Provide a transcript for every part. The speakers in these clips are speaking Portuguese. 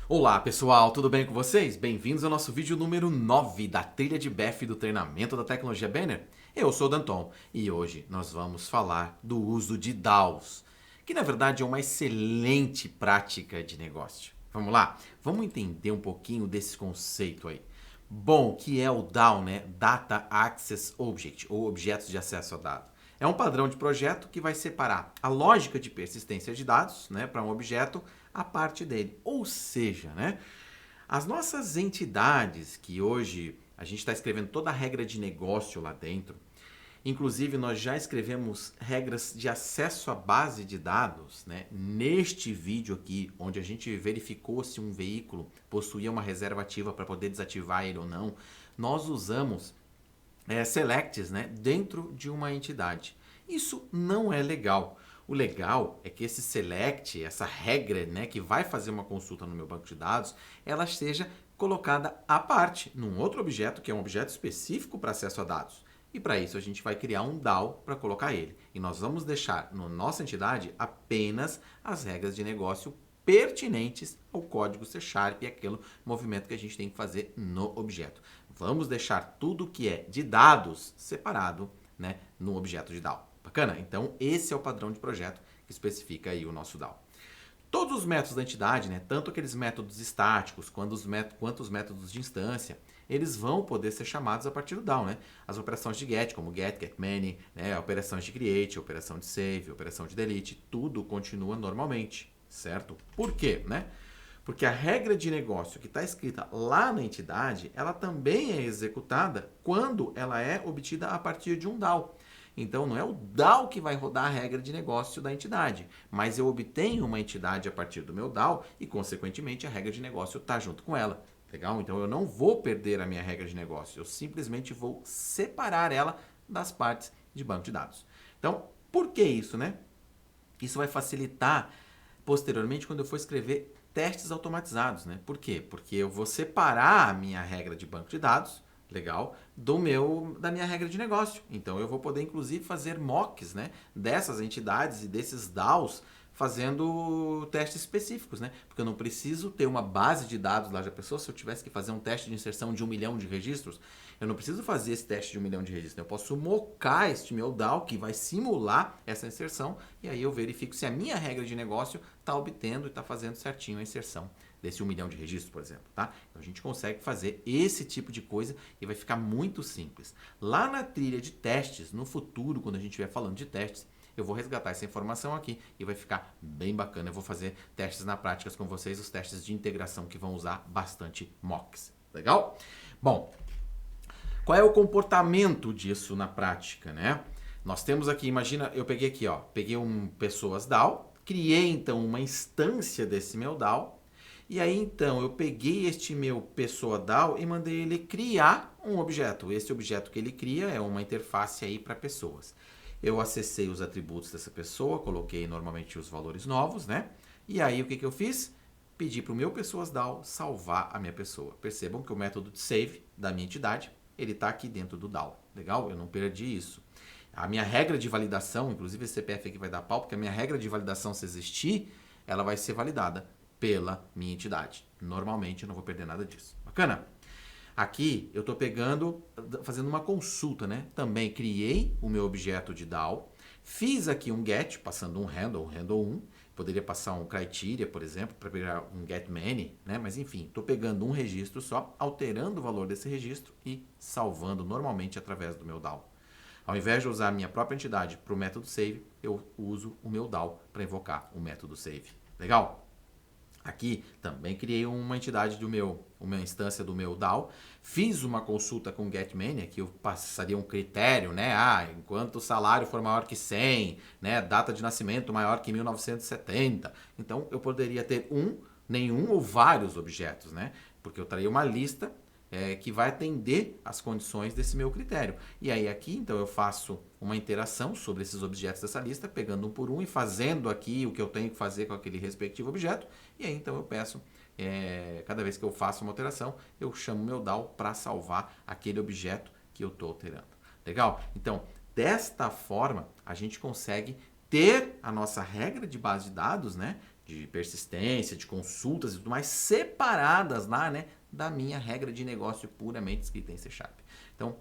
Olá pessoal, tudo bem com vocês? Bem-vindos ao nosso vídeo número 9 da trilha de BEF do treinamento da tecnologia Banner. Eu sou o Danton e hoje nós vamos falar do uso de DAOs, que na verdade é uma excelente prática de negócio. Vamos lá? Vamos entender um pouquinho desse conceito aí. Bom, o que é o DAO, né? Data Access Object, ou objetos de acesso a dado. É um padrão de projeto que vai separar a lógica de persistência de dados, né, para um objeto, a parte dele. Ou seja, né, as nossas entidades, que hoje a gente está escrevendo toda a regra de negócio lá dentro, inclusive nós já escrevemos regras de acesso à base de dados, né, neste vídeo aqui, onde a gente verificou se um veículo possuía uma reserva ativa para poder desativar ele ou não, nós usamos selects, né, dentro de uma entidade. Isso não é legal. O legal é que esse select, essa regra, né, que vai fazer uma consulta no meu banco de dados, ela seja colocada à parte, num outro objeto, que é um objeto específico para acesso a dados. E para isso a gente vai criar um DAO para colocar ele. E nós vamos deixar na nossa entidade apenas as regras de negócio pertinentes ao código C# e aquele movimento que a gente tem que fazer no objeto. Vamos deixar tudo que é de dados separado, né, no objeto de DAO. Bacana? Então, esse é o padrão de projeto que especifica aí o nosso DAO. Todos os métodos da entidade, né, tanto aqueles métodos estáticos quanto os métodos de instância, eles vão poder ser chamados a partir do DAO. Né? As operações de get, como get, getMany, né, operações de create, operação de save, operação de delete, tudo continua normalmente, certo? Por quê? Né? Porque a regra de negócio que está escrita lá na entidade, ela também é executada quando ela é obtida a partir de um DAO. Então, não é o DAO que vai rodar a regra de negócio da entidade, mas eu obtenho uma entidade a partir do meu DAO e, consequentemente, a regra de negócio está junto com ela. Legal? Então, eu não vou perder a minha regra de negócio, eu simplesmente vou separar ela das partes de banco de dados. Então, por que isso, né? Isso vai facilitar posteriormente quando eu for escrever testes automatizados, né? Por quê? Porque eu vou separar a minha regra de banco de dados, legal, da minha regra de negócio. Então eu vou poder inclusive fazer mocks, né, dessas entidades e desses DAOs fazendo testes específicos, né? Porque eu não preciso ter uma base de dados lá da pessoa. Se eu tivesse que fazer um teste de inserção de 1 milhão de registros, eu não preciso fazer esse teste de 1 milhão de registros. Eu posso mocar este meu DAO que vai simular essa inserção e aí eu verifico se a minha regra de negócio está obtendo e está fazendo certinho a inserção desse 1 milhão de registros, por exemplo, tá? Então a gente consegue fazer esse tipo de coisa e vai ficar muito simples. Lá na trilha de testes, no futuro, quando a gente estiver falando de testes, eu vou resgatar essa informação aqui e vai ficar bem bacana. Eu vou fazer testes na prática com vocês, os testes de integração que vão usar bastante mocks. Legal? Bom, qual é o comportamento disso na prática, né? Nós temos aqui, imagina, eu peguei aqui, ó, peguei um pessoas DAO, criei então uma instância desse meu DAO, e aí então eu peguei este meu pessoa DAO e mandei ele criar um objeto. Esse objeto que ele cria é uma interface aí para pessoas. Eu acessei os atributos dessa pessoa, coloquei normalmente os valores novos, né? E aí o que eu fiz? Pedi para o meu pessoas DAO salvar a minha pessoa. Percebam que o método de save da minha entidade, ele está aqui dentro do DAO. Legal? Eu não perdi isso. A minha regra de validação, inclusive esse CPF aqui vai dar pau, porque a minha regra de validação, se existir, ela vai ser validada pela minha entidade. Normalmente eu não vou perder nada disso. Bacana? Aqui eu estou fazendo uma consulta, né? Também criei o meu objeto de DAO, fiz aqui um get, passando um handle 1, poderia passar um criteria, por exemplo, para pegar um getMany, né? Mas enfim, estou pegando um registro só, alterando o valor desse registro e salvando normalmente através do meu DAO. Ao invés de usar a minha própria entidade para o método save, eu uso o meu DAO para invocar o método save. Legal? Aqui também criei uma entidade uma instância do meu DAO, fiz uma consulta com o getMany, aqui eu passaria um critério, né? Enquanto o salário for maior que 100, né? Data de nascimento maior que 1970. Então eu poderia ter nenhum ou vários objetos, né? Porque eu traria uma lista que vai atender as condições desse meu critério. E aí aqui, então, eu faço uma interação sobre esses objetos dessa lista, pegando um por um e fazendo aqui o que eu tenho que fazer com aquele respectivo objeto. E aí, então, eu peço, cada vez que eu faço uma alteração, eu chamo meu DAO para salvar aquele objeto que eu estou alterando. Legal? Então, desta forma, a gente consegue ter a nossa regra de base de dados, né, de persistência, de consultas e tudo mais, separadas lá, né, da minha regra de negócio puramente escrita em C#. Então,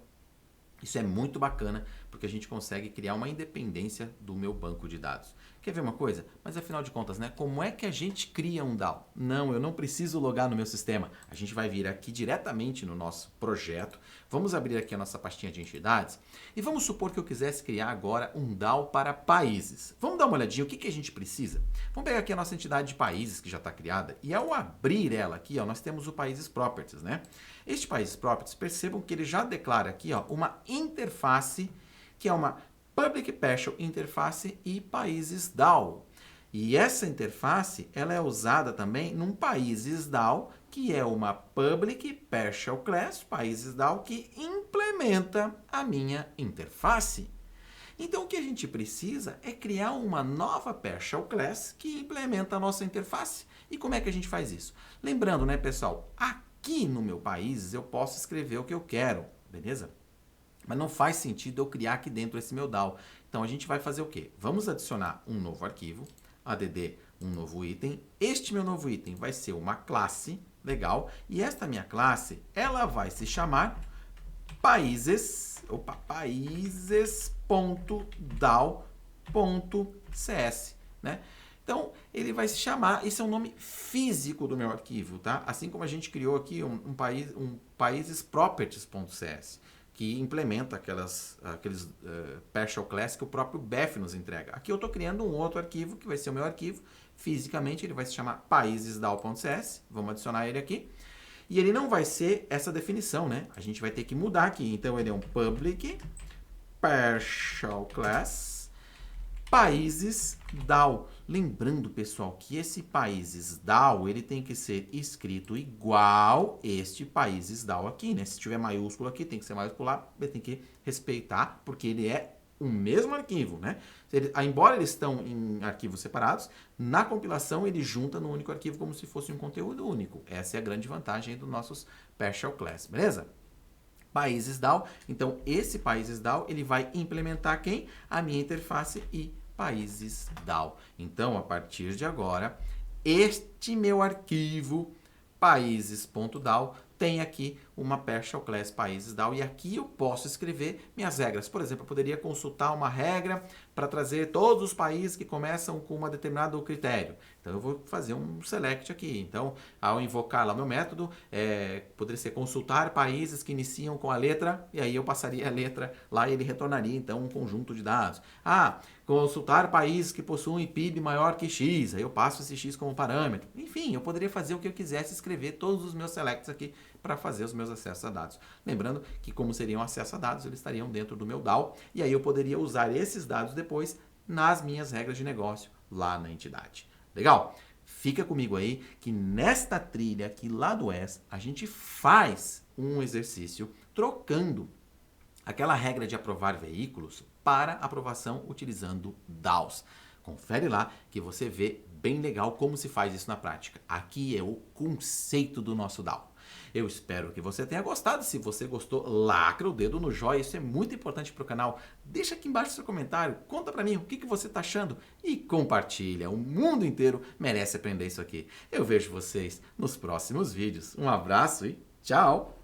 isso é muito bacana, porque a gente consegue criar uma independência do meu banco de dados. Quer ver uma coisa? Mas afinal de contas, né? Como é que a gente cria um DAO? Não, eu não preciso logar no meu sistema. A gente vai vir aqui diretamente no nosso projeto. Vamos abrir aqui a nossa pastinha de entidades. E vamos supor que eu quisesse criar agora um DAO para países. Vamos dar uma olhadinha o que a gente precisa? Vamos pegar aqui a nossa entidade de países que já está criada. E ao abrir ela aqui, ó, nós temos o Países Properties, né? Este Países Properties, percebam que ele já declara aqui, ó, uma interface que é uma Public Partial Interface e Países DAO. E essa interface ela é usada também num Países DAO, que é uma Public Partial Class, Países DAO, que implementa a minha interface. Então, o que a gente precisa é criar uma nova Partial Class que implementa a nossa interface. E como é que a gente faz isso? Lembrando, né, pessoal, aqui no meu Países eu posso escrever o que eu quero, beleza? Mas não faz sentido eu criar aqui dentro esse meu DAO. Então, a gente vai fazer o quê? Vamos adicionar um novo arquivo, add um novo item. Este meu novo item vai ser uma classe, legal. E esta minha classe, ela vai se chamar países.dao.cs, né? Então, ele vai se chamar, esse é o nome físico do meu arquivo, tá? Assim como a gente criou aqui um países properties.cs, que implementa aqueles partial class que o próprio BEF nos entrega. Aqui eu estou criando um outro arquivo, que vai ser o meu arquivo. Fisicamente, ele vai se chamar paísesdao.cs. Vamos adicionar ele aqui. E ele não vai ser essa definição, né? A gente vai ter que mudar aqui. Então, ele é um public partial class países DAO. Lembrando, pessoal, que esse países DAO, ele tem que ser escrito igual este países DAO aqui, né? Se tiver maiúsculo aqui, tem que ser maiúsculo lá, ele tem que respeitar, porque ele é o mesmo arquivo, né? Embora eles estão em arquivos separados, na compilação ele junta no único arquivo como se fosse um conteúdo único. Essa é a grande vantagem dos nossos partial class, beleza? Países DAO, então esse países DAO, ele vai implementar quem? A minha interface e Países DAO. Então, a partir de agora, este meu arquivo países.dao tem aqui uma partial class países DAO e aqui eu posso escrever minhas regras. Por exemplo, eu poderia consultar uma regra para trazer todos os países que começam com um determinado critério. Então, eu vou fazer um select aqui. Então, ao invocar lá o meu método, poderia ser consultar países que iniciam com a letra, e aí eu passaria a letra lá e ele retornaria, então, um conjunto de dados. Consultar países que possuem PIB maior que X, aí eu passo esse X como parâmetro. Enfim, eu poderia fazer o que eu quisesse, escrever todos os meus selects aqui para fazer os meus acessos a dados. Lembrando que como seriam acessos a dados, eles estariam dentro do meu DAO, e aí eu poderia usar esses dados depois nas minhas regras de negócio lá na entidade. Legal? Fica comigo aí que nesta trilha aqui lá do ES, a gente faz um exercício trocando aquela regra de aprovar veículos para aprovação utilizando DAOs. Confere lá que você vê bem legal como se faz isso na prática. Aqui é o conceito do nosso DAO. Eu espero que você tenha gostado. Se você gostou, lacra o dedo no joinha. Isso é muito importante para o canal. Deixa aqui embaixo seu comentário. Conta para mim o que você está achando. E compartilha. O mundo inteiro merece aprender isso aqui. Eu vejo vocês nos próximos vídeos. Um abraço e tchau!